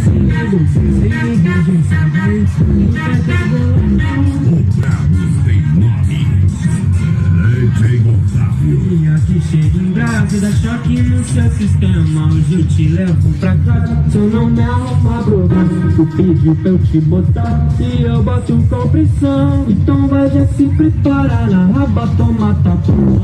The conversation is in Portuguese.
Sem emergência, O Bravo tem nome. DJ Otávio. e aqui chega em brasa, dá choque no seu sistema. Hoje eu te levo pra casa, se eu não me arrumar droga. Tu pediu pra eu te botar e eu boto com pressão. Então vai já se preparar na raba, toma tapão.